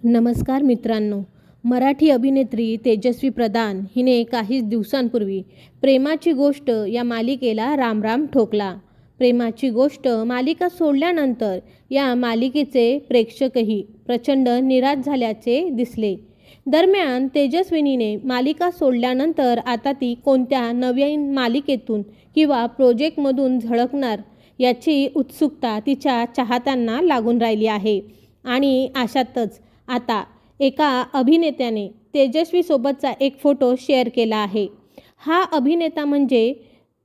नमस्कार मित्रांनो, मराठी अभिनेत्री तेजस्वी प्रधान हिने काहीच दिवसांपूर्वी प्रेमाची गोष्ट या मालिकेला रामराम ठोकला. प्रेमाची गोष्ट मालिका सोडल्यानंतर या मालिकेचे प्रेक्षकही प्रचंड निराश झाल्याचे दिसले. दरम्यान तेजस्विनीने मालिका सोडल्यानंतर आता ती कोणत्या नवीन मालिकेतून किंवा प्रोजेक्टमधून झळकणार याची उत्सुकता तिच्या चाहत्यांना लागून राहिली आहे. आणि अशातच आता एका अभिनेत्याने तेजस्वीसोबतचा एक फोटो शेअर केला आहे. हा अभिनेता म्हणजे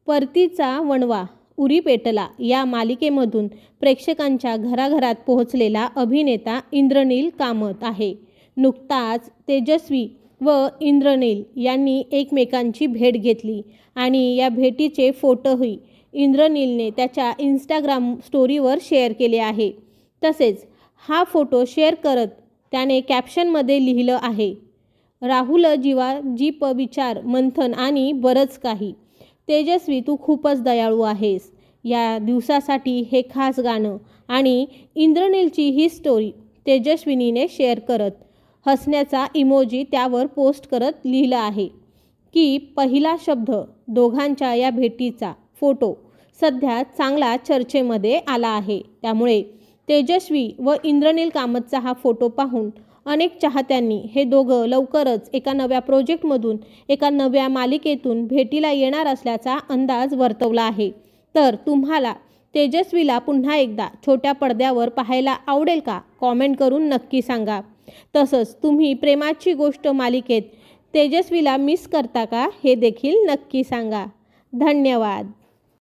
परतीचा वणवा उरी पेटला या मालिकेमधून प्रेक्षकांच्या घराघरात पोहोचलेला अभिनेता इंद्रनील कामत आहे. नुकताच तेजस्वी व इंद्रनील यांनी एकमेकांची भेट घेतली आणि या भेटीचे फोटोही इंद्रनीलने त्याच्या इंस्टाग्राम स्टोरीवर शेअर केले आहे. तसेच हा फोटो शेअर करत त्याने कॅप्शनमध्ये लिहिलं आहे, राहुल जीवा जीप विचार मंथन आणि बरंच काही. तेजस्वी तू खूपच दयाळू आहेस. या दिवसासाठी हे खास गाणं आणि इंद्रनीलची ही स्टोरी तेजस्विनीने शेअर करत हसण्याचा इमोजी त्यावर पोस्ट करत लिहिलं आहे की पहिला शब्द दोघांच्या या भेटीचा फोटो सध्या चांगला चर्चेमध्ये आला आहे. त्यामुळे तेजस्वी व इंद्रनील कामतचा हा फोटो पाहून अनेक चाहत्यांनी हे दोघं लवकरच एका नव्या प्रोजेक्टमधून एका नव्या मालिकेतून भेटीला येणार असल्याचा अंदाज वर्तवला आहे. तर तुम्हाला तेजस्वीला पुन्हा एकदा छोट्या पडद्यावर पाहायला आवडेल का? कॉमेंट करून नक्की सांगा. तसंच तुम्ही प्रेमाची गोष्ट मालिकेत तेजस्वीला मिस करता का हे देखील नक्की सांगा. धन्यवाद.